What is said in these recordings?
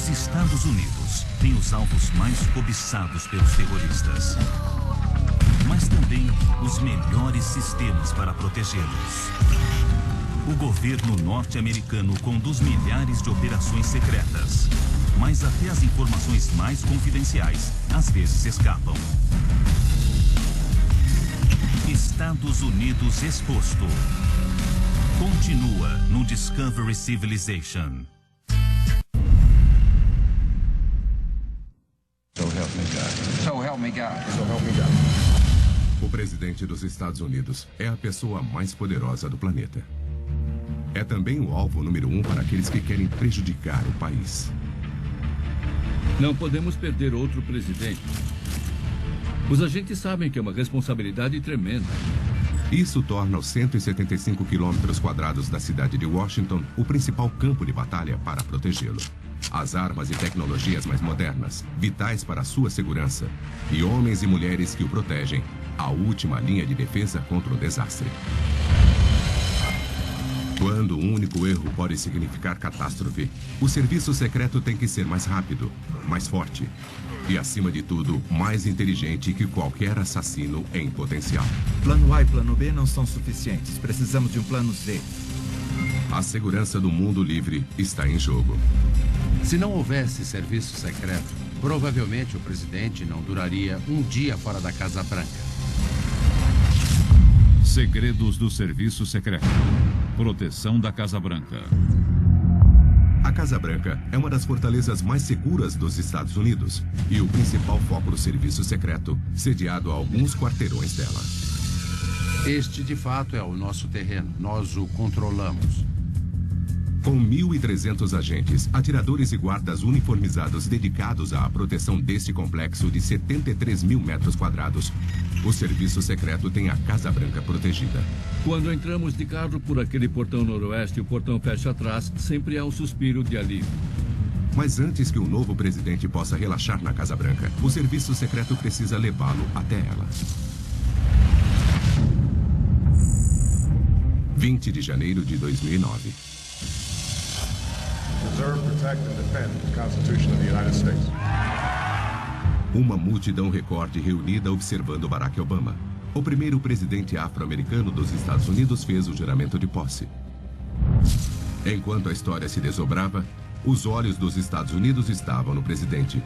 Os Estados Unidos têm os alvos mais cobiçados pelos terroristas, mas também os melhores sistemas para protegê-los. O governo norte-americano conduz milhares de operações secretas, mas até as informações mais confidenciais às vezes escapam. Estados Unidos exposto. Continua no Discovery Civilization. So help me God. So help me God. So help me God. O presidente dos Estados Unidos é a pessoa mais poderosa do planeta. É também o alvo número 1 para aqueles que querem prejudicar o país. Não podemos perder outro presidente. Os agentes sabem que é uma responsabilidade tremenda. Isso torna os 175 quilômetros quadrados da cidade de Washington o principal campo de batalha para protegê-lo. As armas e tecnologias mais modernas, vitais para a sua segurança, e homens e mulheres que o protegem, a última linha de defesa contra o desastre. Quando um único erro pode significar catástrofe, o serviço secreto tem que ser mais rápido, mais forte e, acima de tudo, mais inteligente que qualquer assassino em potencial. Plano A e plano B não são suficientes. Precisamos de um plano Z. A segurança do mundo livre está em jogo. Se não houvesse serviço secreto, provavelmente o presidente não duraria um dia fora da Casa Branca. Segredos do Serviço Secreto. Proteção da Casa Branca. A Casa Branca é uma das fortalezas mais seguras dos Estados Unidos e o principal foco do serviço secreto, sediado a alguns quarteirões dela. Este, de fato, é o nosso terreno. Nós o controlamos. Com 1.300 agentes, atiradores e guardas uniformizados dedicados à proteção deste complexo de 73 mil metros quadrados, o serviço secreto tem a Casa Branca protegida. Quando entramos de carro por aquele portão noroeste e o portão fecha atrás, sempre há um suspiro de alívio. Mas antes que o novo presidente possa relaxar na Casa Branca, o serviço secreto precisa levá-lo até ela. 20 de janeiro de 2009. Preserve, protect, and defend the Constitution of the United States. Uma multidão recorde reunida observando Barack Obama. O primeiro presidente afro-americano dos Estados Unidos fez o juramento de posse. Enquanto a história se desdobrava, os olhos dos Estados Unidos estavam no presidente,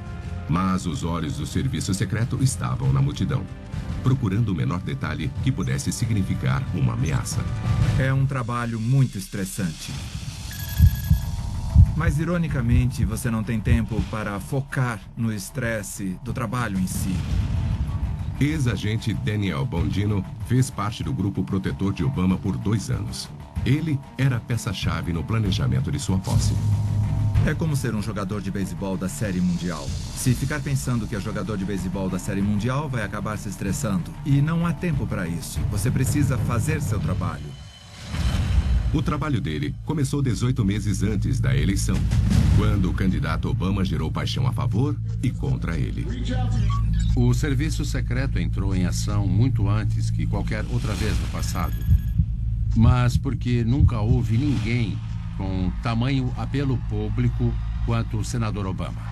mas os olhos do serviço secreto estavam na multidão, procurando o menor detalhe que pudesse significar uma ameaça. É um trabalho muito estressante. Mas, ironicamente, você não tem tempo para focar no estresse do trabalho em si. Ex-agente Daniel Bondino fez parte do grupo protetor de Obama por 2 anos. Ele era a peça-chave no planejamento de sua posse. É como ser um jogador de beisebol da Série Mundial. Se ficar pensando que é jogador de beisebol da Série Mundial, vai acabar se estressando. E não há tempo para isso. Você precisa fazer seu trabalho. O trabalho dele começou 18 meses antes da eleição, quando o candidato Obama gerou paixão a favor e contra ele. O serviço secreto entrou em ação muito antes que qualquer outra vez no passado. Mas porque nunca houve ninguém com tamanho apelo público quanto o senador Obama.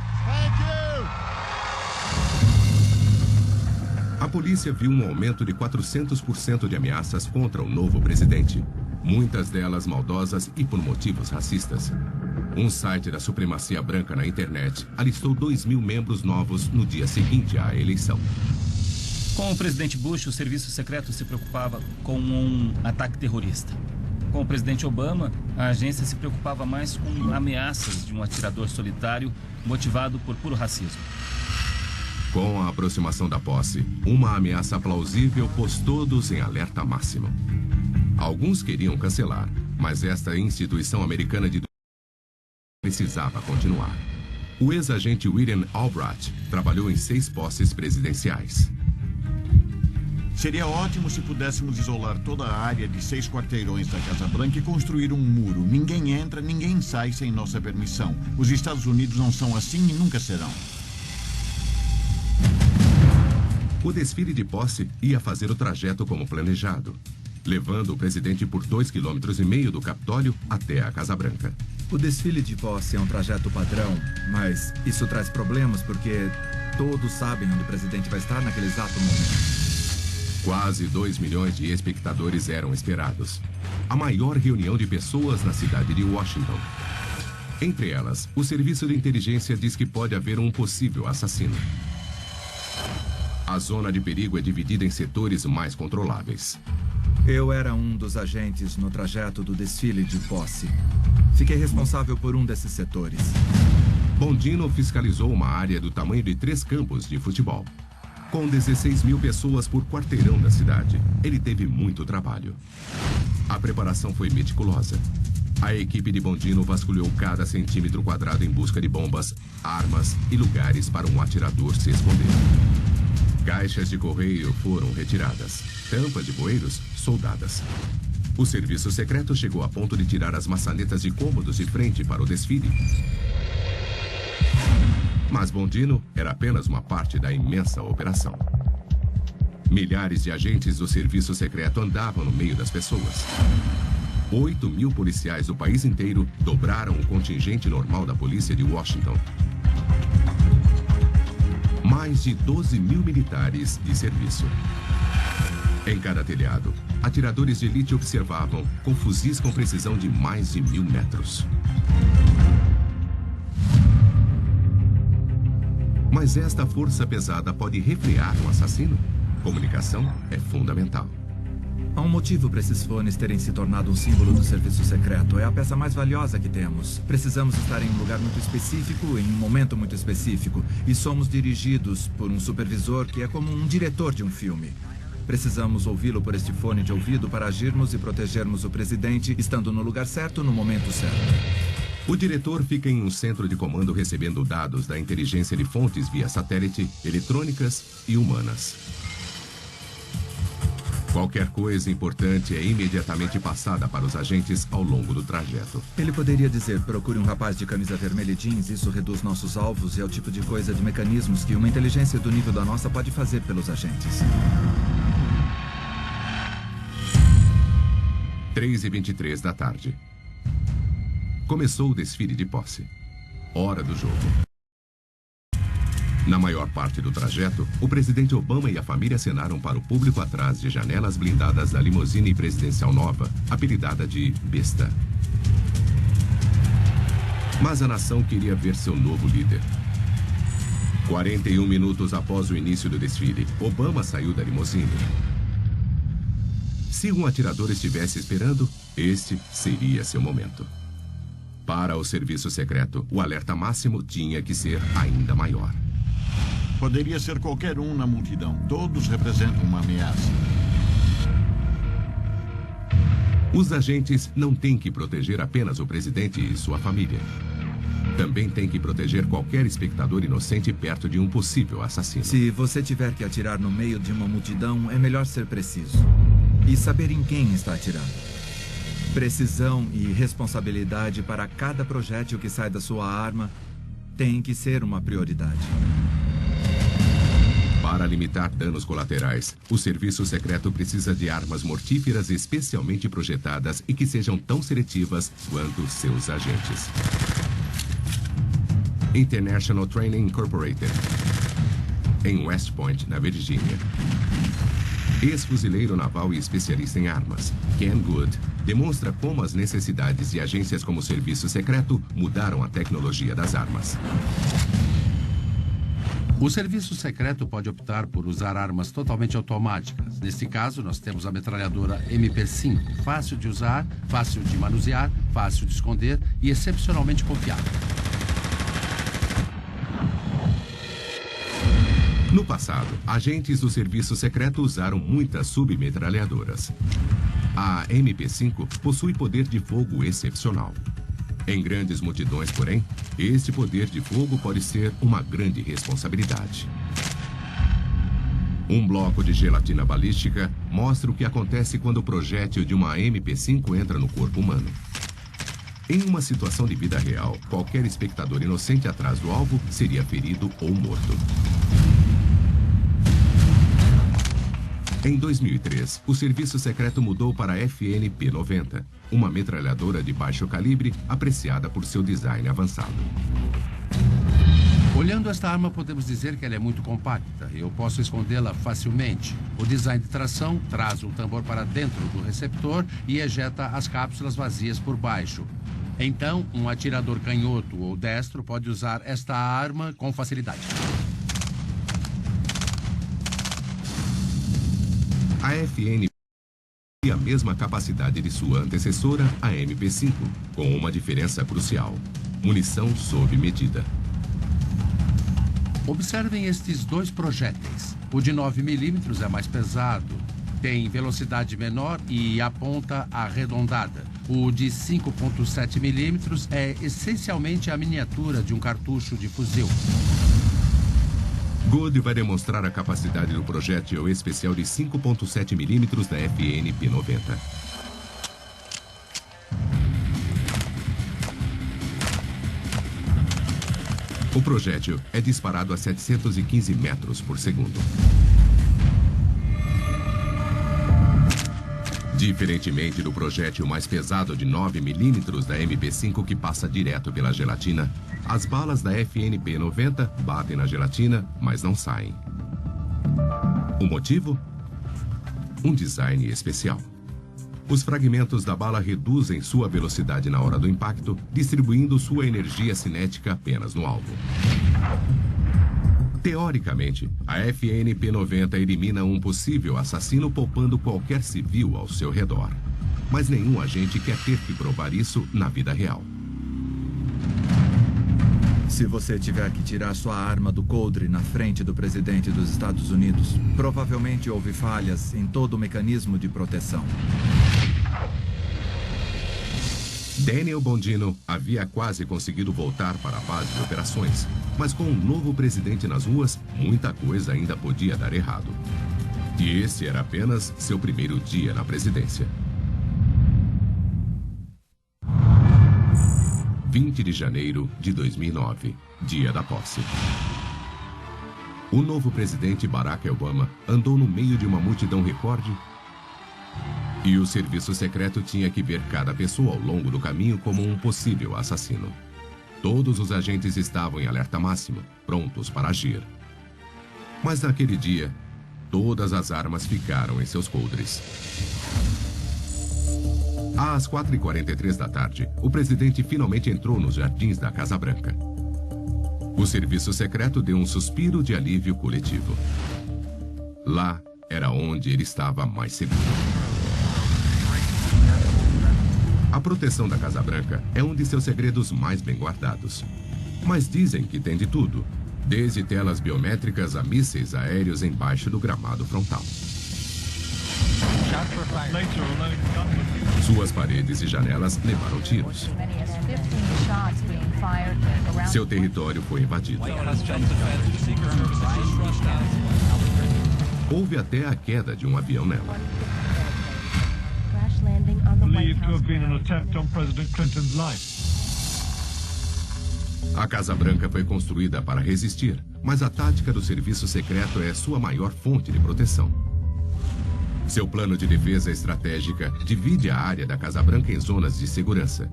A polícia viu um aumento de 400% de ameaças contra o novo presidente. Muitas delas maldosas e por motivos racistas. Um site da supremacia branca na internet alistou 2.000 membros novos no dia seguinte à eleição. Com o presidente Bush, o serviço secreto se preocupava com um ataque terrorista. Com o presidente Obama, a agência se preocupava mais com ameaças de um atirador solitário motivado por puro racismo. Com a aproximação da posse, uma ameaça plausível pôs todos em alerta máximo. Alguns queriam cancelar, mas esta instituição americana de precisava continuar. O ex-agente William Albright trabalhou em 6 posses presidenciais. Seria ótimo se pudéssemos isolar toda a área de 6 quarteirões da Casa Branca e construir um muro. Ninguém entra, ninguém sai sem nossa permissão. Os Estados Unidos não são assim e nunca serão. O desfile de posse ia fazer o trajeto como planejado, levando o presidente por 2,5 km do Capitólio até a Casa Branca. O desfile de posse é um trajeto padrão, mas isso traz problemas porque todos sabem onde o presidente vai estar naquele exato momento. Quase 2 milhões de espectadores eram esperados. A maior reunião de pessoas na cidade de Washington. Entre elas, o serviço de inteligência diz que pode haver um possível assassino. A zona de perigo é dividida em setores mais controláveis. Eu era um dos agentes no trajeto do desfile de posse. Fiquei responsável por um desses setores. Bondino fiscalizou uma área do tamanho de 3 campos de futebol. Com 16 mil pessoas por quarteirão da cidade, ele teve muito trabalho. A preparação foi meticulosa. A equipe de Bondino vasculhou cada centímetro quadrado em busca de bombas, armas e lugares para um atirador se esconder. Caixas de correio foram retiradas. Tampas de bueiros soldadas. O serviço secreto chegou a ponto de tirar as maçanetas de cômodos de frente para o desfile. Mas Bondino era apenas uma parte da imensa operação. Milhares de agentes do serviço secreto andavam no meio das pessoas. 8 mil policiais do país inteiro dobraram o contingente normal da polícia de Washington. Mais de 12 mil militares de serviço. Em cada telhado, atiradores de elite observavam com fuzis com precisão de mais de 1000 metros. Mas esta força pesada pode refrear um assassino? Comunicação é fundamental. Há um motivo para esses fones terem se tornado um símbolo do serviço secreto. É a peça mais valiosa que temos. Precisamos estar em um lugar muito específico, em um momento muito específico. E somos dirigidos por um supervisor que é como um diretor de um filme. Precisamos ouvi-lo por este fone de ouvido para agirmos e protegermos o presidente, estando no lugar certo, no momento certo. O diretor fica em um centro de comando recebendo dados da inteligência de fontes via satélite, eletrônicas e humanas. Qualquer coisa importante é imediatamente passada para os agentes ao longo do trajeto. Ele poderia dizer, procure um rapaz de camisa vermelha e jeans, isso reduz nossos alvos e é o tipo de coisa de mecanismos que uma inteligência do nível da nossa pode fazer pelos agentes. 3h23 da tarde. Começou o desfile de posse. Hora do jogo. Na maior parte do trajeto, o presidente Obama e a família acenaram para o público atrás de janelas blindadas da limusine presidencial nova, apelidada de Besta. Mas a nação queria ver seu novo líder. 41 minutos após o início do desfile, Obama saiu da limusine. Se um atirador estivesse esperando, este seria seu momento. Para o serviço secreto, o alerta máximo tinha que ser ainda maior. Poderia ser qualquer um na multidão. Todos representam uma ameaça. Os agentes não têm que proteger apenas o presidente e sua família. Também têm que proteger qualquer espectador inocente perto de um possível assassino. Se você tiver que atirar no meio de uma multidão, é melhor ser preciso. E saber em quem está atirando. Precisão e responsabilidade para cada projétil que sai da sua arma tem que ser uma prioridade. Para limitar danos colaterais, o serviço secreto precisa de armas mortíferas especialmente projetadas e que sejam tão seletivas quanto seus agentes. International Training Incorporated, em West Point, na Virgínia. Ex-fuzileiro naval e especialista em armas, Ken Good, demonstra como as necessidades de agências como o serviço secreto mudaram a tecnologia das armas. O serviço secreto pode optar por usar armas totalmente automáticas. Neste caso, nós temos a metralhadora MP5, fácil de usar, fácil de manusear, fácil de esconder e excepcionalmente confiável. No passado, agentes do serviço secreto usaram muitas submetralhadoras. A MP5 possui poder de fogo excepcional. Em grandes multidões, porém, este poder de fogo pode ser uma grande responsabilidade. Um bloco de gelatina balística mostra o que acontece quando o projétil de uma MP5 entra no corpo humano. Em uma situação de vida real, qualquer espectador inocente atrás do alvo seria ferido ou morto. Em 2003, o serviço secreto mudou para a FN-P90, uma metralhadora de baixo calibre apreciada por seu design avançado. Olhando esta arma, podemos dizer que ela é muito compacta e eu posso escondê-la facilmente. O design de tração traz o tambor para dentro do receptor e ejeta as cápsulas vazias por baixo. Então, um atirador canhoto ou destro pode usar esta arma com facilidade. A FN tem a mesma capacidade de sua antecessora, a MP5, com uma diferença crucial: munição sob medida. Observem estes dois projéteis. O de 9mm é mais pesado, tem velocidade menor e a ponta arredondada. O de 5,7mm é essencialmente a miniatura de um cartucho de fuzil. Good vai demonstrar a capacidade do projétil especial de 5,7mm da FN-P90. O projétil é disparado a 715 metros por segundo. Diferentemente do projétil mais pesado de 9mm da MP5 que passa direto pela gelatina, as balas da FN-P90 batem na gelatina, mas não saem. O motivo? Um design especial. Os fragmentos da bala reduzem sua velocidade na hora do impacto, distribuindo sua energia cinética apenas no alvo. Teoricamente, a FN-P90 elimina um possível assassino poupando qualquer civil ao seu redor. Mas nenhum agente quer ter que provar isso na vida real. Se você tiver que tirar sua arma do coldre na frente do presidente dos Estados Unidos, provavelmente houve falhas em todo o mecanismo de proteção. Daniel Bondino havia quase conseguido voltar para a base de operações, mas com um novo presidente nas ruas, muita coisa ainda podia dar errado. E esse era apenas seu primeiro dia na presidência. 20 de janeiro de 2009, dia da posse. O novo presidente Barack Obama andou no meio de uma multidão recorde e o serviço secreto tinha que ver cada pessoa ao longo do caminho como um possível assassino. Todos os agentes estavam em alerta máximo, prontos para agir. Mas naquele dia, todas as armas ficaram em seus coldres. Às 4h43 da tarde, o presidente finalmente entrou nos jardins da Casa Branca. O serviço secreto deu um suspiro de alívio coletivo. Lá era onde ele estava mais seguro. A proteção da Casa Branca é um de seus segredos mais bem guardados. Mas dizem que tem de tudo, desde telas biométricas a mísseis aéreos embaixo do gramado frontal. Suas paredes e janelas levaram tiros. Seu território foi invadido. Houve até a queda de um avião nela. A Casa Branca foi construída para resistir, mas a tática do serviço secreto é sua maior fonte de proteção. Seu plano de defesa estratégica divide a área da Casa Branca em zonas de segurança.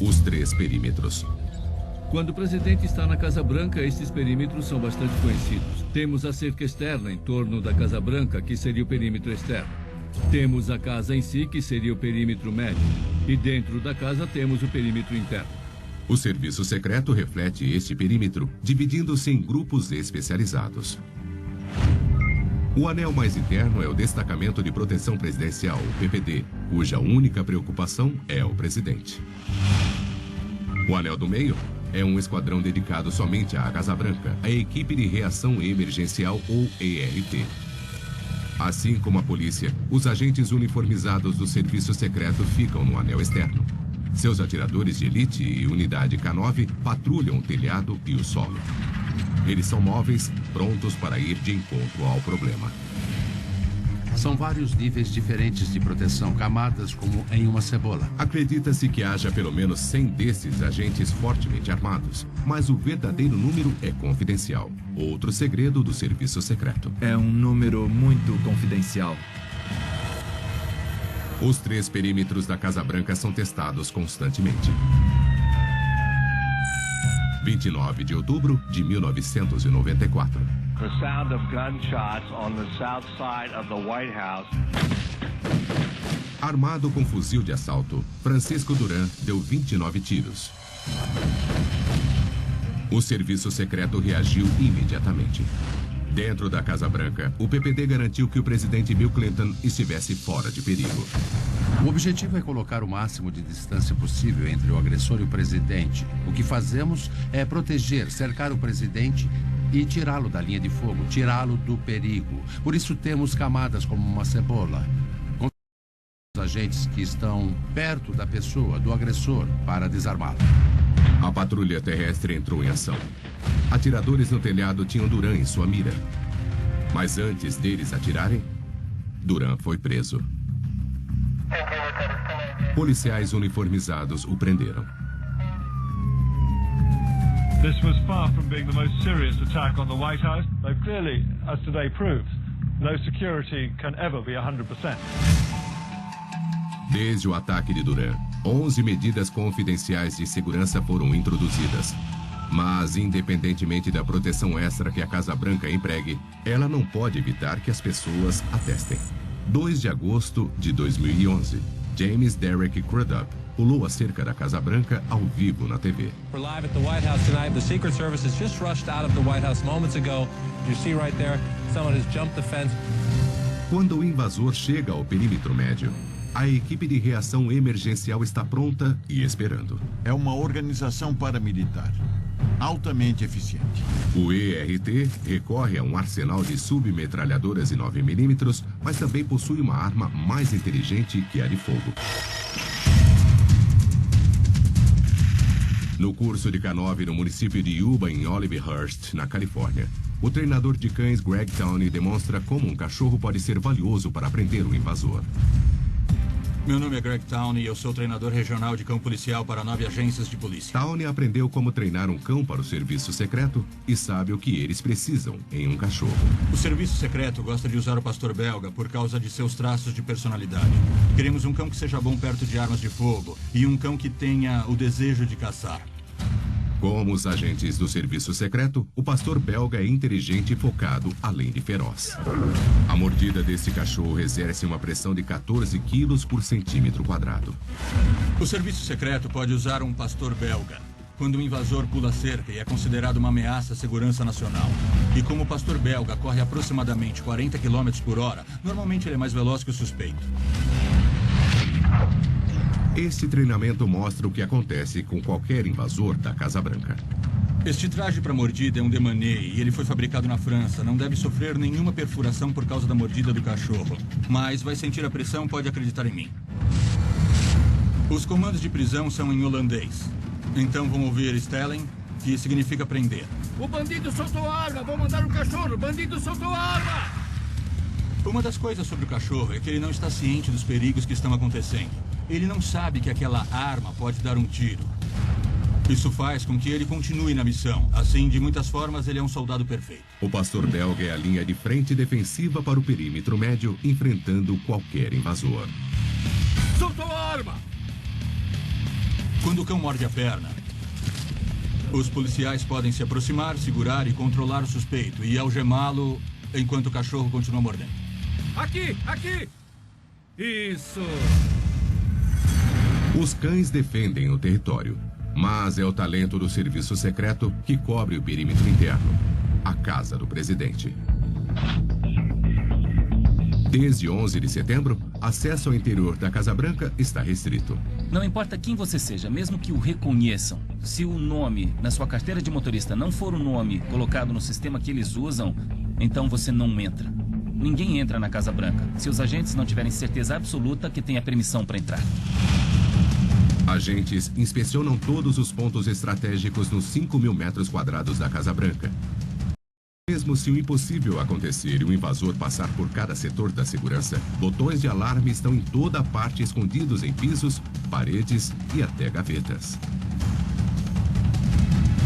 Os 3 perímetros. Quando o presidente está na Casa Branca, estes perímetros são bastante conhecidos. Temos a cerca externa em torno da Casa Branca, que seria o perímetro externo. Temos a casa em si, que seria o perímetro médio. E dentro da casa temos o perímetro interno. O serviço secreto reflete este perímetro, dividindo-se em grupos especializados. O anel mais interno é o Destacamento de Proteção Presidencial, o PPD, cuja única preocupação é o presidente. O anel do meio é um esquadrão dedicado somente à Casa Branca, a Equipe de Reação Emergencial, ou ERT. Assim como a polícia, os agentes uniformizados do serviço secreto ficam no anel externo. Seus atiradores de elite e unidade K9 patrulham o telhado e o solo. Eles são móveis, prontos para ir de encontro ao problema. São vários níveis diferentes de proteção, camadas como em uma cebola. Acredita-se que haja pelo menos 100 desses agentes fortemente armados, mas o verdadeiro número é confidencial. Outro segredo do serviço secreto. É um número muito confidencial. Os 3 perímetros da Casa Branca são testados constantemente. 29 de outubro de 1994. The sound of gunshots on the south side of the White House. Armado com fuzil de assalto, Francisco Duran deu 29 tiros. O serviço secreto reagiu imediatamente. Dentro da Casa Branca, o PPD garantiu que o presidente Bill Clinton estivesse fora de perigo. O objetivo é colocar o máximo de distância possível entre o agressor e o presidente. O que fazemos é proteger, cercar o presidente e tirá-lo da linha de fogo, tirá-lo do perigo. Por isso temos camadas como uma cebola. Com os agentes que estão perto da pessoa, do agressor, para desarmá-lo. A patrulha terrestre entrou em ação. Atiradores no telhado tinham Duran em sua mira. Mas antes deles atirarem, Duran foi preso. Policiais uniformizados o prenderam. This was far from being the most serious attack on the White House, though clearly, as today proves, no security can ever be 100%. Desde o ataque de Duran, 11 medidas confidenciais de segurança foram introduzidas. Mas, independentemente da proteção extra que a Casa Branca empregue, ela não pode evitar que as pessoas atestem. 2 de agosto de 2011, James Derek Crudup pulou a cerca da Casa Branca ao vivo na TV. We're live at the White House tonight. The Secret Service has just rushed out of the White House moments ago. You see right there, someone has jumped the fence. Quando o invasor chega ao perímetro médio, a equipe de reação emergencial está pronta e esperando. É uma organização paramilitar, altamente eficiente. O ERT recorre a um arsenal de submetralhadoras e 9mm, mas também possui uma arma mais inteligente que a de fogo. No curso de K9 no município de Yuba, em Olivehurst, na Califórnia, o treinador de cães Greg Towney demonstra como um cachorro pode ser valioso para prender o invasor. Meu nome é Greg Towney e eu sou treinador regional de cão policial para 9 agências de polícia. Towney aprendeu como treinar um cão para o serviço secreto e sabe o que eles precisam em um cachorro. O serviço secreto gosta de usar o pastor belga por causa de seus traços de personalidade. Queremos um cão que seja bom perto de armas de fogo e um cão que tenha o desejo de caçar. Como os agentes do serviço secreto, o pastor belga é inteligente e focado, além de feroz. A mordida desse cachorro exerce uma pressão de 14 quilos por centímetro quadrado. O serviço secreto pode usar um pastor belga quando o invasor pula a cerca e é considerado uma ameaça à segurança nacional. E como o pastor belga corre aproximadamente 40 km por hora, normalmente ele é mais veloz que o suspeito. Este treinamento mostra o que acontece com qualquer invasor da Casa Branca. Este traje para mordida é um Demanet e ele foi fabricado na França. Não deve sofrer nenhuma perfuração por causa da mordida do cachorro. Mas vai sentir a pressão, pode acreditar em mim. Os comandos de prisão são em holandês. Então vão ouvir Stelling, que significa prender. O bandido soltou a arma! Vou mandar o cachorro! O bandido soltou a arma! Uma das coisas sobre o cachorro é que ele não está ciente dos perigos que estão acontecendo. Ele não sabe que aquela arma pode dar um tiro. Isso faz com que ele continue na missão. Assim, de muitas formas, ele é um soldado perfeito. O pastor belga é a linha de frente defensiva para o perímetro médio, enfrentando qualquer invasor. Soltou a arma! Quando o cão morde a perna, os policiais podem se aproximar, segurar e controlar o suspeito e algemá-lo enquanto o cachorro continua mordendo. Aqui! Aqui! Isso! Os cães defendem o território, mas é o talento do serviço secreto que cobre o perímetro interno, a casa do presidente. Desde 11 de setembro, acesso ao interior da Casa Branca está restrito. Não importa quem você seja, mesmo que o reconheçam, se o nome na sua carteira de motorista não for o nome colocado no sistema que eles usam, então você não entra. Ninguém entra na Casa Branca se os agentes não tiverem certeza absoluta que tem a permissão para entrar. Agentes inspecionam todos os pontos estratégicos nos 5.000 metros quadrados da Casa Branca. Mesmo se o impossível acontecer e o invasor passar por cada setor da segurança, botões de alarme estão em toda a parte escondidos em pisos, paredes e até gavetas.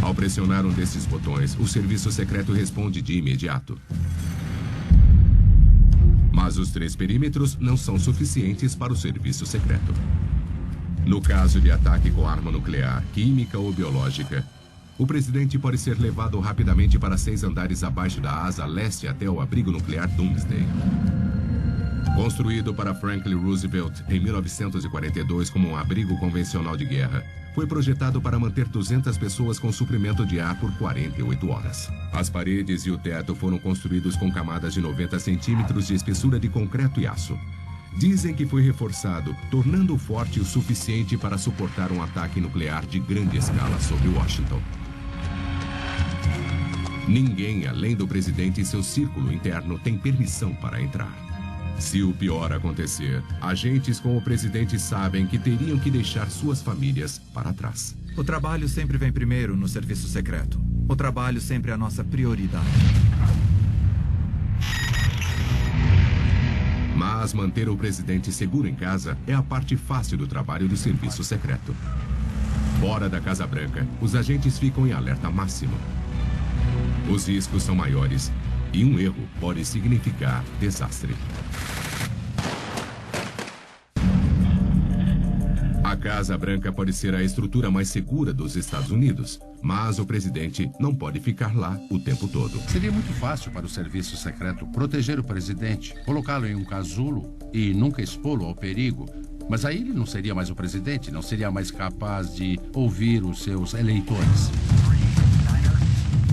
Ao pressionar um desses botões, o serviço secreto responde de imediato. Mas os 3 perímetros não são suficientes para o serviço secreto. No caso de ataque com arma nuclear, química ou biológica, o presidente pode ser levado rapidamente para 6 andares abaixo da asa leste até o abrigo nuclear Doomsday. Construído para Franklin Roosevelt em 1942 como um abrigo convencional de guerra, foi projetado para manter 200 pessoas com suprimento de ar por 48 horas. As paredes e o teto foram construídos com camadas de 90 centímetros de espessura de concreto e aço. Dizem que foi reforçado, tornando-o forte o suficiente para suportar um ataque nuclear de grande escala sobre Washington. Ninguém, além do presidente e seu círculo interno, tem permissão para entrar. Se o pior acontecer, agentes como o presidente sabem que teriam que deixar suas famílias para trás. O trabalho sempre vem primeiro no serviço secreto. O trabalho sempre é a nossa prioridade. Mas manter o presidente seguro em casa é a parte fácil do trabalho do serviço secreto. Fora da Casa Branca, os agentes ficam em alerta máximo. Os riscos são maiores e um erro pode significar desastre. A Casa Branca pode ser a estrutura mais segura dos Estados Unidos, mas o presidente não pode ficar lá o tempo todo. Seria muito fácil para o serviço secreto proteger o presidente, colocá-lo em um casulo e nunca expô-lo ao perigo. Mas aí ele não seria mais o presidente, não seria mais capaz de ouvir os seus eleitores.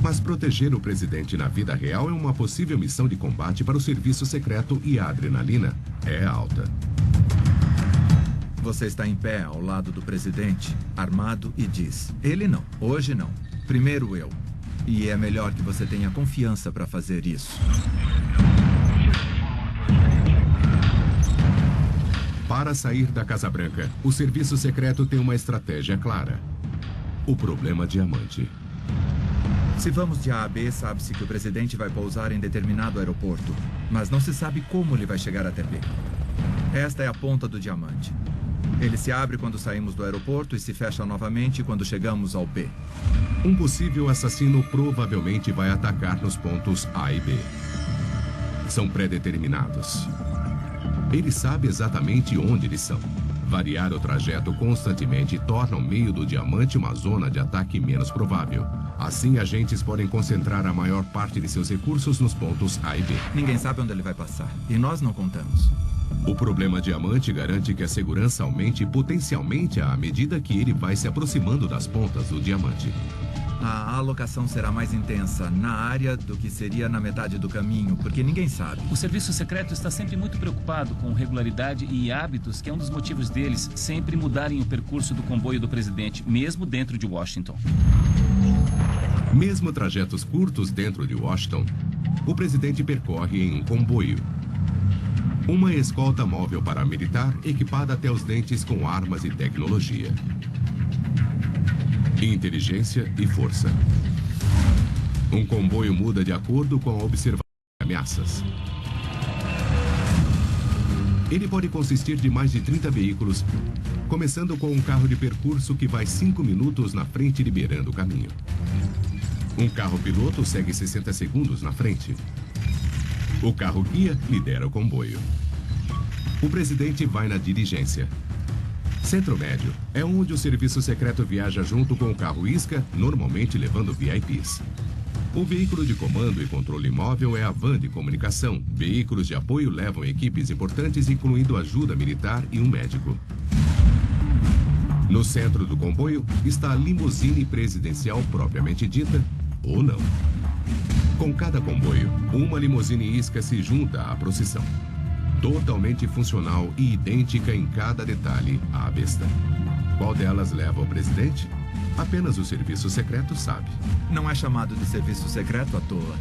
Mas proteger o presidente na vida real é uma possível missão de combate para o serviço secreto e a adrenalina é alta. Você está em pé ao lado do presidente, armado, e diz: ele não, hoje não, primeiro eu. E é melhor que você tenha confiança para fazer isso. Para sair da Casa Branca, o serviço secreto tem uma estratégia clara: o problema diamante. Se vamos de A a B, sabe-se que o presidente vai pousar em determinado aeroporto, mas não se sabe como ele vai chegar até B. Esta é a ponta do diamante. Ele se abre quando saímos do aeroporto e se fecha novamente quando chegamos ao B. Um possível assassino provavelmente vai atacar nos pontos A e B. São pré-determinados. Ele sabe exatamente onde eles são. Variar o trajeto constantemente torna o meio do diamante uma zona de ataque menos provável. Assim, agentes podem concentrar a maior parte de seus recursos nos pontos A e B. Ninguém sabe onde ele vai passar, e nós não contamos. O problema diamante garante que a segurança aumente potencialmente à medida que ele vai se aproximando das pontas do diamante. A alocação será mais intensa na área do que seria na metade do caminho, porque ninguém sabe. O serviço secreto está sempre muito preocupado com regularidade e hábitos, que é um dos motivos deles sempre mudarem o percurso do comboio do presidente, mesmo dentro de Washington. Mesmo trajetos curtos dentro de Washington, o presidente percorre em um comboio. Uma escolta móvel paramilitar equipada até os dentes com armas e tecnologia. Inteligência e força. Um comboio muda de acordo com a observação de ameaças. Ele pode consistir de mais de 30 veículos, começando com um carro de percurso que vai 5 minutos na frente, liberando o caminho. Um carro piloto segue 60 segundos na frente. O carro guia lidera o comboio. O presidente vai na diligência. Centro Médio é onde o serviço secreto viaja junto com o carro isca, normalmente levando VIPs. O veículo de comando e controle móvel é a van de comunicação. Veículos de apoio levam equipes importantes, incluindo ajuda militar e um médico. No centro do comboio está a limusine presidencial propriamente dita, ou não. Com cada comboio, uma limusine isca se junta à procissão. Totalmente funcional e idêntica em cada detalhe à besta. Qual delas leva o presidente? Apenas o serviço secreto sabe. Não é chamado de serviço secreto à toa.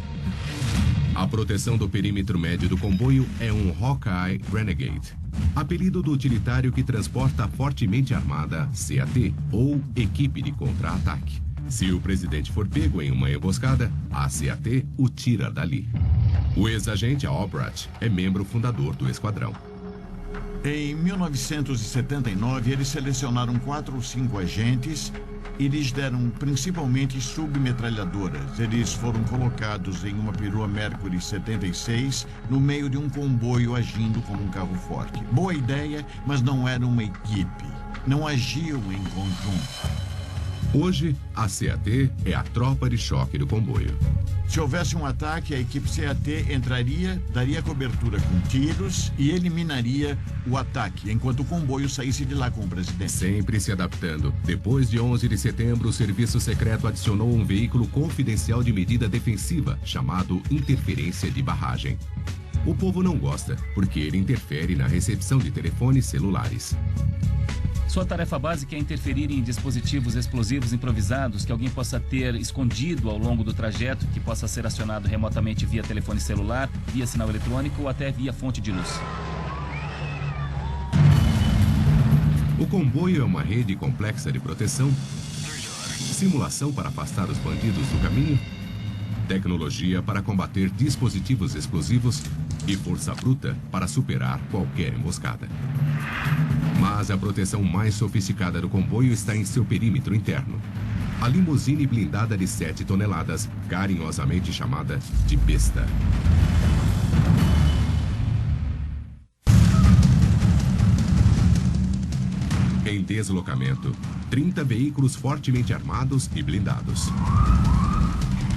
A proteção do perímetro médio do comboio é um Hawkeye Renegade, apelido do utilitário que transporta a fortemente armada CAT, ou Equipe de Contra-Ataque. Se o presidente for pego em uma emboscada, a CAT o tira dali. O ex-agente Albrecht é membro fundador do esquadrão. Em 1979, eles selecionaram 4 ou 5 agentes e lhes deram principalmente submetralhadoras. Eles foram colocados em uma perua Mercury 76 no meio de um comboio agindo como um carro forte. Boa ideia, mas não era uma equipe. Não agiam em conjunto. Hoje, a CAT é a tropa de choque do comboio. Se houvesse um ataque, a equipe CAT entraria, daria cobertura com tiros e eliminaria o ataque, enquanto o comboio saísse de lá com o presidente. Sempre se adaptando. Depois de 11 de setembro, o Serviço Secreto adicionou um veículo confidencial de medida defensiva, chamado interferência de barragem. O povo não gosta, porque ele interfere na recepção de telefones celulares. Sua tarefa básica é interferir em dispositivos explosivos improvisados que alguém possa ter escondido ao longo do trajeto, que possa ser acionado remotamente via telefone celular, via sinal eletrônico ou até via fonte de luz. O comboio é uma rede complexa de proteção, simulação para afastar os bandidos do caminho, tecnologia para combater dispositivos explosivos e força bruta para superar qualquer emboscada. Mas a proteção mais sofisticada do comboio está em seu perímetro interno. A limusine blindada de 7 toneladas, carinhosamente chamada de Besta. Em deslocamento, 30 veículos fortemente armados e blindados.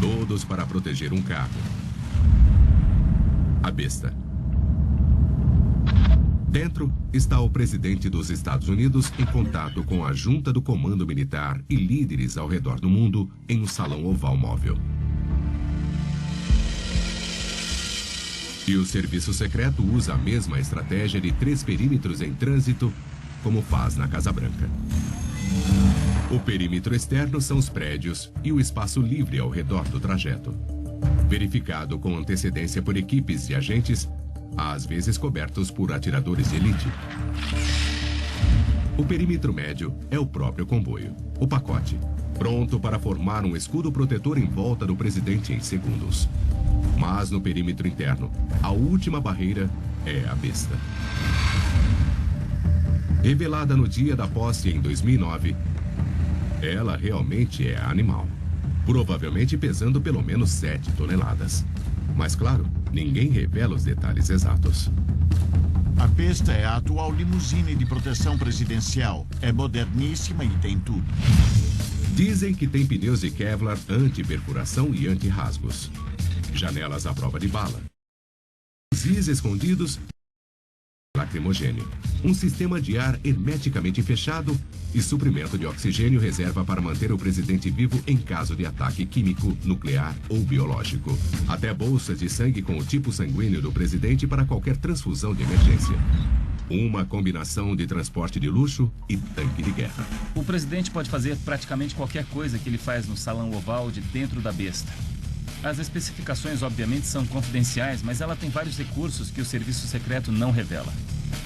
Todos para proteger um carro. A Besta. Dentro está o presidente dos Estados Unidos em contato com a junta do comando militar e líderes ao redor do mundo em um salão oval móvel. E o serviço secreto usa a mesma estratégia de 3 perímetros em trânsito, como faz na Casa Branca. O perímetro externo são os prédios e o espaço livre ao redor do trajeto. Verificado com antecedência por equipes de agentes, às vezes cobertos por atiradores de elite. O perímetro médio é o próprio comboio, o pacote, pronto para formar um escudo protetor em volta do presidente em segundos. Mas no perímetro interno, a última barreira é a Besta. Revelada no dia da posse em 2009, ela realmente é animal, provavelmente pesando pelo menos 7 toneladas. Mas claro, ninguém revela os detalhes exatos. A Besta é a atual limusine de proteção presidencial. É moderníssima e tem tudo. Dizem que tem pneus de Kevlar anti-perfuração e anti-rasgos. Janelas à prova de bala. Fuzis escondidos. Lacrimogênio. Um sistema de ar hermeticamente fechado e suprimento de oxigênio reserva para manter o presidente vivo em caso de ataque químico, nuclear ou biológico. Até bolsas de sangue com o tipo sanguíneo do presidente para qualquer transfusão de emergência. Uma combinação de transporte de luxo e tanque de guerra. O presidente pode fazer praticamente qualquer coisa que ele faz no salão oval de dentro da Besta. As especificações, obviamente, são confidenciais, mas ela tem vários recursos que o serviço secreto não revela.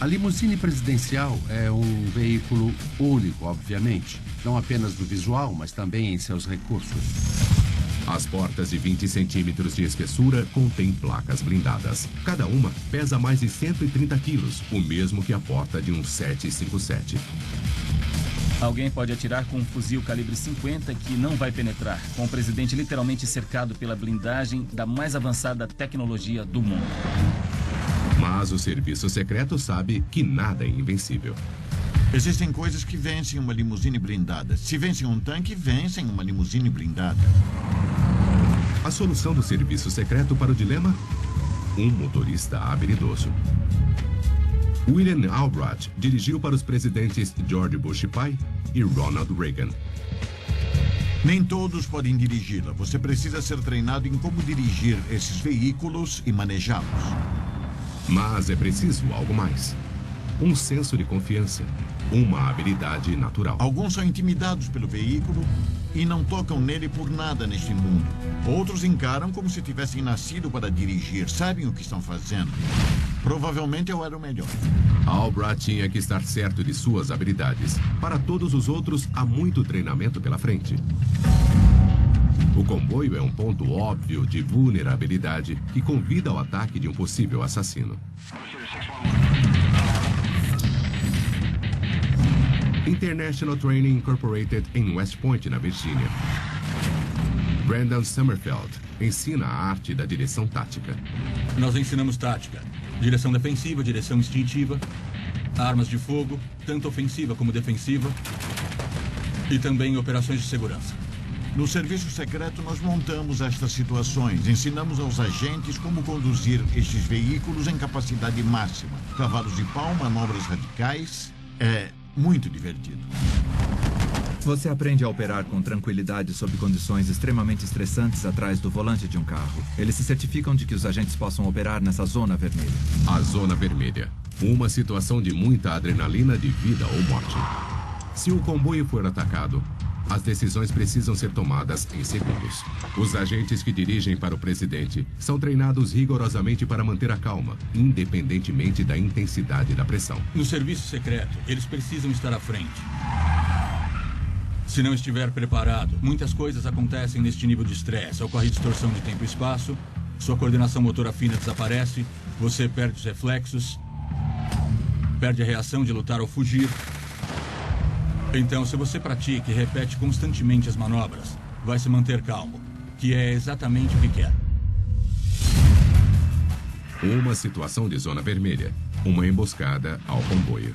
A limusine presidencial é um veículo único, obviamente. Não apenas no visual, mas também em seus recursos. As portas de 20 centímetros de espessura contêm placas blindadas. Cada uma pesa mais de 130 quilos, o mesmo que a porta de um 757. Alguém pode atirar com um fuzil calibre 50 que não vai penetrar, com o presidente literalmente cercado pela blindagem da mais avançada tecnologia do mundo. Mas o serviço secreto sabe que nada é invencível. Existem coisas que vencem uma limusine blindada. Se vencem um tanque, vencem uma limusine blindada. A solução do serviço secreto para o dilema? Um motorista habilidoso. William Albrecht dirigiu para os presidentes George Bush pai e Ronald Reagan. Nem todos podem dirigi-la. Você precisa ser treinado em como dirigir esses veículos e manejá-los. Mas é preciso algo mais. Um senso de confiança. Uma habilidade natural. Alguns são intimidados pelo veículo, e não tocam nele por nada neste mundo. Outros encaram como se tivessem nascido para dirigir, sabem o que estão fazendo. Provavelmente eu era o melhor. Albra tinha que estar certo de suas habilidades. Para todos os outros, há muito treinamento pela frente. O comboio é um ponto óbvio de vulnerabilidade que convida ao ataque de um possível assassino. International Training Incorporated em West Point, na Virgínia. Brandon Summerfeld ensina a arte da direção tática. Nós ensinamos tática, direção defensiva, direção instintiva, armas de fogo, tanto ofensiva como defensiva, e também operações de segurança. No serviço secreto, nós montamos estas situações. Ensinamos aos agentes como conduzir estes veículos em capacidade máxima. Cavalos de pau, manobras radicais. É muito divertido. Você aprende a operar com tranquilidade sob condições extremamente estressantes atrás do volante de um carro. Eles se certificam de que os agentes possam operar nessa zona vermelha. A zona vermelha. Uma situação de muita adrenalina de vida ou morte. Se o comboio for atacado, as decisões precisam ser tomadas em segundos. Os agentes que dirigem para o presidente são treinados rigorosamente para manter a calma, independentemente da intensidade da pressão. No serviço secreto, eles precisam estar à frente. Se não estiver preparado, muitas coisas acontecem neste nível de estresse. Ocorre distorção de tempo e espaço, sua coordenação motora fina desaparece, você perde os reflexos, perde a reação de lutar ou fugir. Então, se você pratica e repete constantemente as manobras, vai se manter calmo, que é exatamente o que quer. Uma situação de zona vermelha, uma emboscada ao comboio.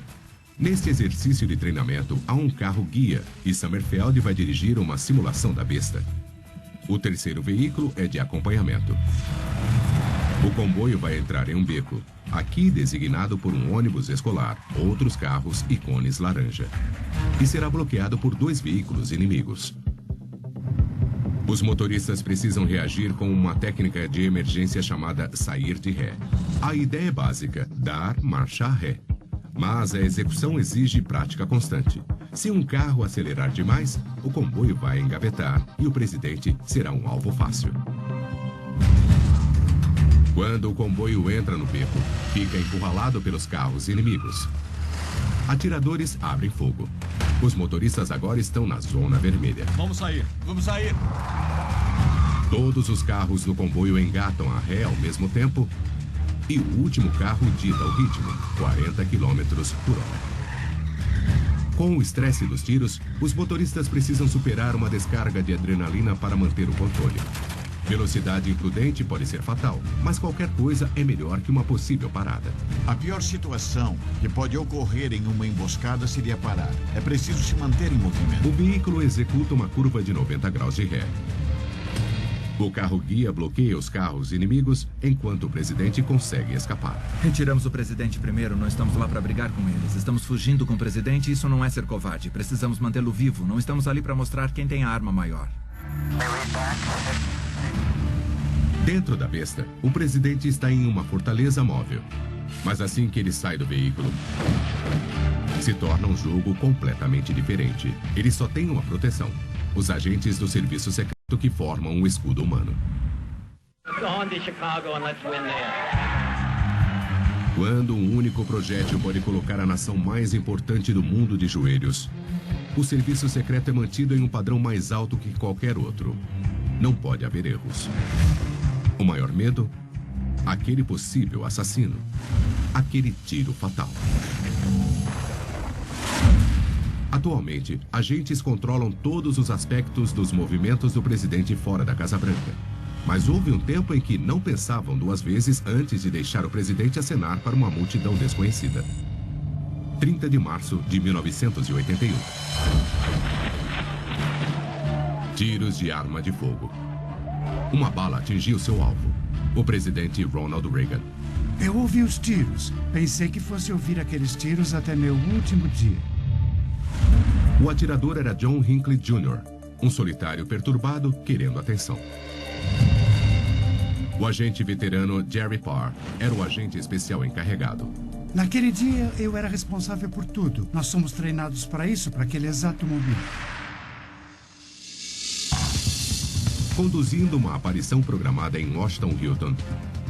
Neste exercício de treinamento, há um carro-guia e Summerfeld vai dirigir uma simulação da besta. O terceiro veículo é de acompanhamento. O comboio vai entrar em um beco, aqui designado por um ônibus escolar, outros carros e cones laranja, e será bloqueado por 2 veículos inimigos. Os motoristas precisam reagir com uma técnica de emergência chamada sair de ré. A ideia é básica, dar marcha ré. Mas a execução exige prática constante. Se um carro acelerar demais, o comboio vai engavetar e o presidente será um alvo fácil. Quando o comboio entra no beco, fica encurralado pelos carros inimigos. Atiradores abrem fogo. Os motoristas agora estão na zona vermelha. Vamos sair! Vamos sair! Todos os carros no comboio engatam a ré ao mesmo tempo e o último carro dita o ritmo, 40 km por hora. Com o estresse dos tiros, os motoristas precisam superar uma descarga de adrenalina para manter o controle. Velocidade imprudente pode ser fatal, mas qualquer coisa é melhor que uma possível parada. A pior situação que pode ocorrer em uma emboscada seria parar. É preciso se manter em movimento. O veículo executa uma curva de 90 graus de ré. O carro-guia bloqueia os carros inimigos enquanto o presidente consegue escapar. Retiramos o presidente primeiro, não estamos lá para brigar com eles. Estamos fugindo com o presidente e isso não é ser covarde. Precisamos mantê-lo vivo, não estamos ali para mostrar quem tem a arma maior. Dentro da besta, o presidente está em uma fortaleza móvel. Mas assim que ele sai do veículo, se torna um jogo completamente diferente. Ele só tem uma proteção: os agentes do serviço secreto que formam um escudo humano. Quando um único projétil pode colocar a nação mais importante do mundo de joelhos, o serviço secreto é mantido em um padrão mais alto que qualquer outro. Não pode haver erros. O maior medo? Aquele possível assassino. Aquele tiro fatal. Atualmente, agentes controlam todos os aspectos dos movimentos do presidente fora da Casa Branca. Mas houve um tempo em que não pensavam 2 vezes antes de deixar o presidente acenar para uma multidão desconhecida. 30 de março de 1981. Tiros de arma de fogo. Uma bala atingiu seu alvo, o presidente Ronald Reagan. Eu ouvi os tiros. Pensei que fosse ouvir aqueles tiros até meu último dia. O atirador era John Hinckley Jr., um solitário perturbado querendo atenção. O agente veterano Jerry Parr era o agente especial encarregado. Naquele dia, eu era responsável por tudo. Nós somos treinados para isso, para aquele exato momento. Conduzindo uma aparição programada em Washington Hilton,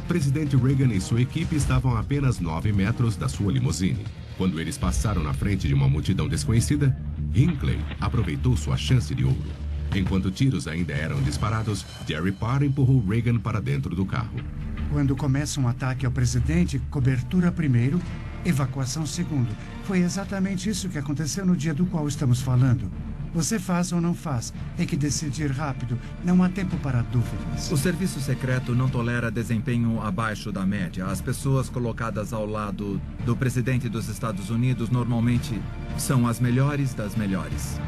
presidente Reagan e sua equipe estavam a apenas 9 metros da sua limusine. Quando eles passaram na frente de uma multidão desconhecida, Hinckley aproveitou sua chance de ouro. Enquanto tiros ainda eram disparados, Jerry Parr empurrou Reagan para dentro do carro. Quando começa um ataque ao presidente, cobertura primeiro, evacuação segundo. Foi exatamente isso que aconteceu no dia do qual estamos falando. Você faz ou não faz. Tem que decidir rápido. Não há tempo para dúvidas. O serviço secreto não tolera desempenho abaixo da média. As pessoas colocadas ao lado do presidente dos Estados Unidos normalmente são as melhores das melhores.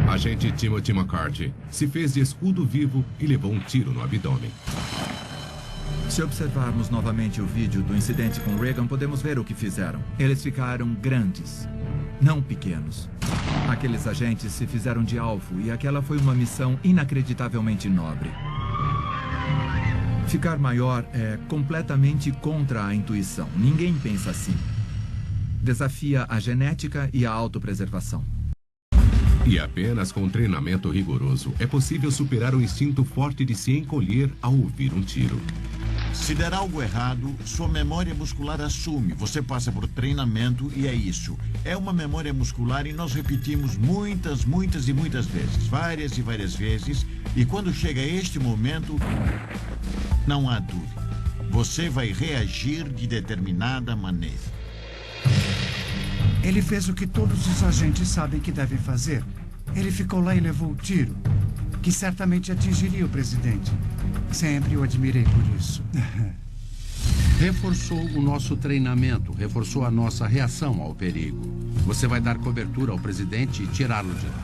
Agente Timothy McCarthy se fez de escudo vivo e levou um tiro no abdômen. Se observarmos novamente o vídeo do incidente com Reagan, podemos ver o que fizeram. Eles ficaram grandes, não pequenos. Aqueles agentes se fizeram de alvo e aquela foi uma missão inacreditavelmente nobre. Ficar maior é completamente contra a intuição. Ninguém pensa assim. Desafia a genética e a autopreservação. E apenas com treinamento rigoroso é possível superar o instinto forte de se encolher ao ouvir um tiro. Se der algo errado, sua memória muscular assume. Você passa por treinamento e é isso. É uma memória muscular e nós repetimos muitas vezes. Várias e várias vezes. E quando chega este momento, não há dúvida. Você vai reagir de determinada maneira. Ele fez o que todos os agentes sabem que devem fazer. Ele ficou lá e levou o tiro, que certamente atingiria o presidente. Sempre o admirei por isso. Reforçou o nosso treinamento, reforçou a nossa reação ao perigo. Você vai dar cobertura ao presidente e tirá-lo de lá.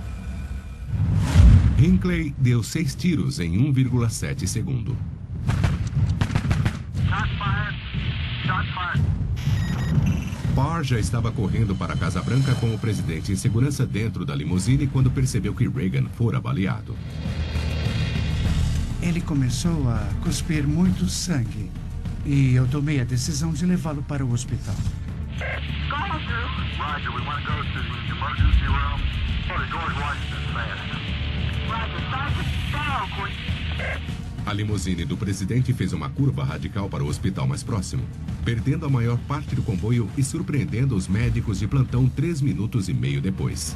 Hinckley deu 6 tiros em 1,7 segundo. Parr já estava correndo para a Casa Branca com o presidente em segurança dentro da limusine quando percebeu que Reagan fora baleado. Ele começou a cuspir muito sangue e eu tomei a decisão de levá-lo para o hospital. A limusine do presidente fez uma curva radical para o hospital mais próximo, perdendo a maior parte do comboio e surpreendendo os médicos de plantão 3 minutos e meio depois.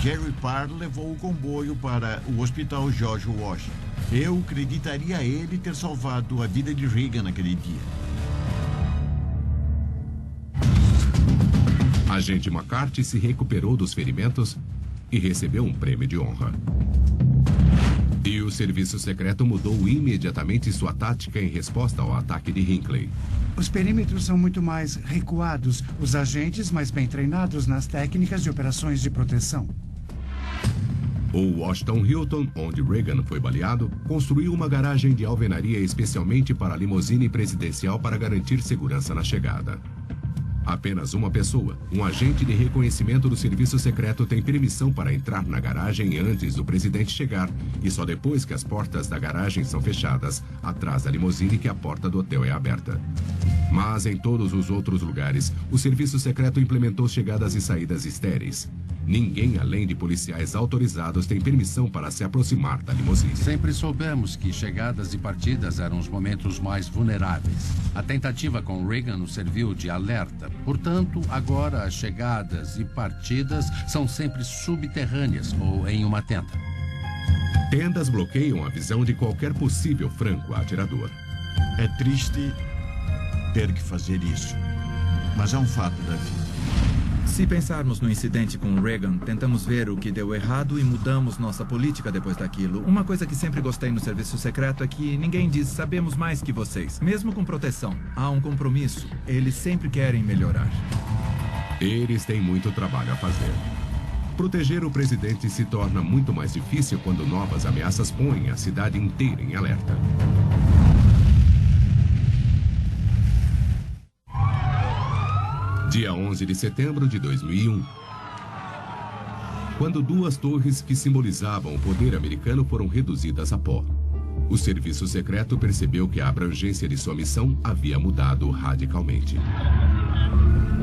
Jerry Parr levou o comboio para o Hospital George Washington. Eu acreditaria a ele ter salvado a vida de Reagan naquele dia. Agente McCarthy se recuperou dos ferimentos e recebeu um prêmio de honra. E o serviço secreto mudou imediatamente sua tática em resposta ao ataque de Hinckley. Os perímetros são muito mais recuados, os agentes mais bem treinados nas técnicas de operações de proteção. O Washington Hilton, onde Reagan foi baleado, construiu uma garagem de alvenaria especialmente para a limusine presidencial para garantir segurança na chegada. Apenas uma pessoa, um agente de reconhecimento do serviço secreto, tem permissão para entrar na garagem antes do presidente chegar e só depois que as portas da garagem são fechadas, atrás da limusine, que a porta do hotel é aberta. Mas em todos os outros lugares, o serviço secreto implementou chegadas e saídas estéreis. Ninguém, além de policiais autorizados, tem permissão para se aproximar da limusine. Sempre soubemos que chegadas e partidas eram os momentos mais vulneráveis. A tentativa com Reagan nos serviu de alerta. Portanto, agora as chegadas e partidas são sempre subterrâneas ou em uma tenda. Tendas bloqueiam a visão de qualquer possível franco atirador. É triste ter que fazer isso, mas é um fato da vida. Se pensarmos no incidente com Reagan, tentamos ver o que deu errado e mudamos nossa política depois daquilo. Uma coisa que sempre gostei no serviço secreto é que ninguém diz sabemos mais que vocês. Mesmo com proteção, há um compromisso. Eles sempre querem melhorar. Eles têm muito trabalho a fazer. Proteger o presidente se torna muito mais difícil quando novas ameaças põem a cidade inteira em alerta. Dia 11 de setembro de 2001. Quando 2 torres que simbolizavam o poder americano foram reduzidas a pó. O serviço secreto percebeu que a abrangência de sua missão havia mudado radicalmente.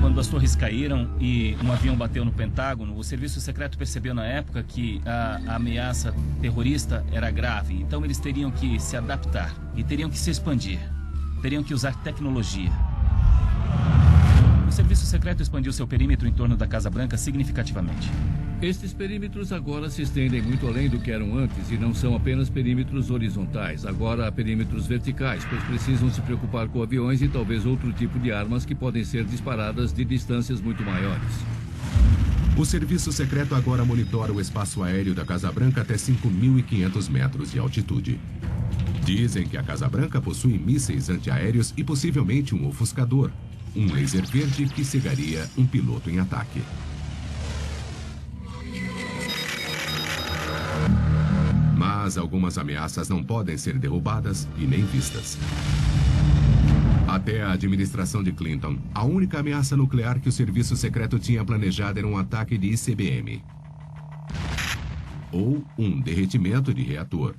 Quando as torres caíram e um avião bateu no Pentágono, o serviço secreto percebeu na época que a ameaça terrorista era grave. Então eles teriam que se adaptar e teriam que se expandir. Teriam que usar tecnologia. O serviço secreto expandiu seu perímetro em torno da Casa Branca significativamente. Estes perímetros agora se estendem muito além do que eram antes e não são apenas perímetros horizontais. Agora há perímetros verticais, pois precisam se preocupar com aviões e talvez outro tipo de armas que podem ser disparadas de distâncias muito maiores. O serviço secreto agora monitora o espaço aéreo da Casa Branca até 5.500 metros de altitude. Dizem que a Casa Branca possui mísseis antiaéreos e possivelmente um ofuscador, um laser verde que cegaria um piloto em ataque. Mas algumas ameaças não podem ser derrubadas e nem vistas. Até a administração de Clinton, a única ameaça nuclear que o serviço secreto tinha planejado era um ataque de ICBM. Ou um derretimento de reator.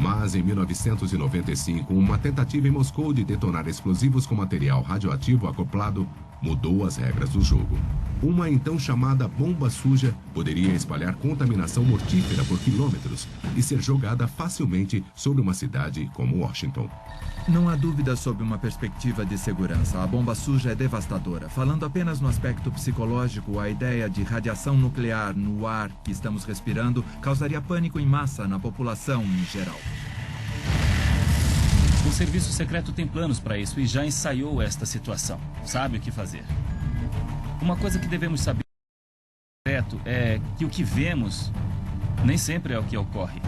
Mas em 1995, uma tentativa em Moscou de detonar explosivos com material radioativo acoplado mudou as regras do jogo. Uma então chamada bomba suja poderia espalhar contaminação mortífera por quilômetros e ser jogada facilmente sobre uma cidade como Washington. Não há dúvida sobre uma perspectiva de segurança. A bomba suja é devastadora. Falando apenas no aspecto psicológico, a ideia de radiação nuclear no ar que estamos respirando causaria pânico em massa na população em geral. O serviço secreto tem planos para isso e já ensaiou esta situação. Sabe o que fazer. Uma coisa que devemos saber é que o que vemos nem sempre é o que ocorre.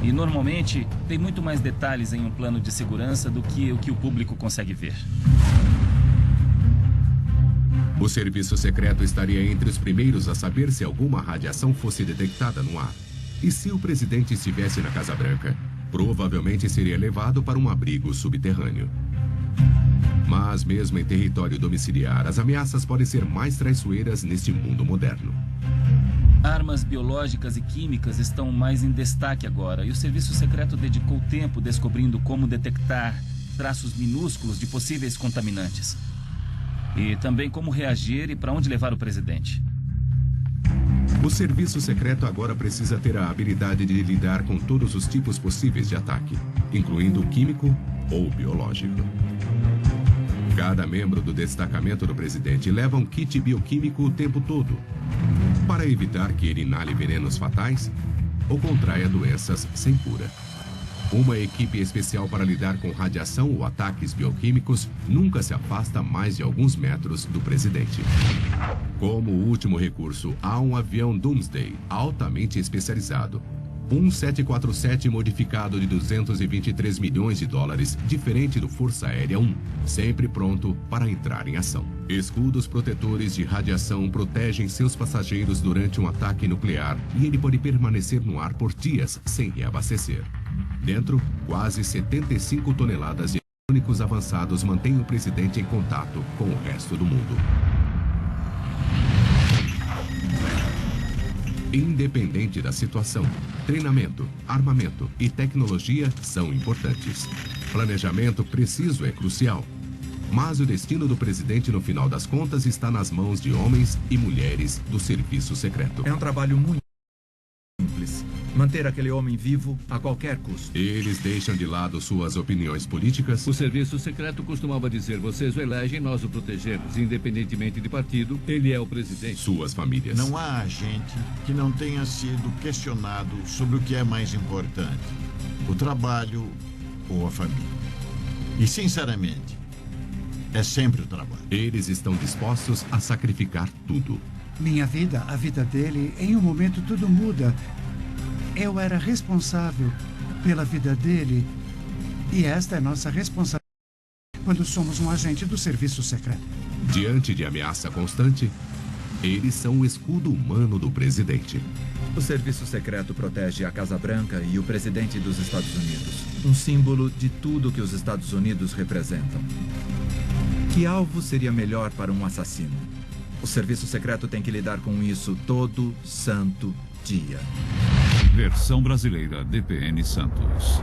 E normalmente tem muito mais detalhes em um plano de segurança do que o que o público consegue ver. O serviço secreto estaria entre os primeiros a saber se alguma radiação fosse detectada no ar. E se o presidente estivesse na Casa Branca, provavelmente seria levado para um abrigo subterrâneo. Mas mesmo em território domiciliar, as ameaças podem ser mais traiçoeiras neste mundo moderno. Armas biológicas e químicas estão mais em destaque agora, e o serviço secreto dedicou tempo descobrindo como detectar traços minúsculos de possíveis contaminantes. E também como reagir e para onde levar o presidente. O serviço secreto agora precisa ter a habilidade de lidar com todos os tipos possíveis de ataque, incluindo o químico ou biológico. Cada membro do destacamento do presidente leva um kit bioquímico o tempo todo, para evitar que ele inale venenos fatais ou contraia doenças sem cura. Uma equipe especial para lidar com radiação ou ataques bioquímicos nunca se afasta mais de alguns metros do presidente. Como último recurso, há um avião Doomsday altamente especializado. Um 747 modificado de 223 milhões de dólares, diferente do Força Aérea 1, sempre pronto para entrar em ação. Escudos protetores de radiação protegem seus passageiros durante um ataque nuclear e ele pode permanecer no ar por dias sem reabastecer. Dentro, quase 75 toneladas de eletrônicos avançados mantêm o presidente em contato com o resto do mundo. Independente da situação, treinamento, armamento e tecnologia são importantes. Planejamento preciso é crucial. Mas o destino do presidente, no final das contas, está nas mãos de homens e mulheres do serviço secreto. É um trabalho muito simples. Manter aquele homem vivo a qualquer custo. Eles deixam de lado suas opiniões políticas. O serviço secreto costumava dizer: vocês o elegem, nós o protegemos. Independentemente de partido, ele é o presidente. Suas famílias. Não há agente que não tenha sido questionado sobre o que é mais importante: o trabalho ou a família. E, sinceramente, é sempre o trabalho. Eles estão dispostos a sacrificar tudo. Minha vida, a vida dele, em um momento tudo muda. Eu era responsável pela vida dele e esta é nossa responsabilidade quando somos um agente do serviço secreto. Diante de ameaça constante, eles são o escudo humano do presidente. O serviço secreto protege a Casa Branca e o presidente dos Estados Unidos, um símbolo de tudo que os Estados Unidos representam. Que alvo seria melhor para um assassino? O serviço secreto tem que lidar com isso todo santo dia. Versão brasileira DPN Santos.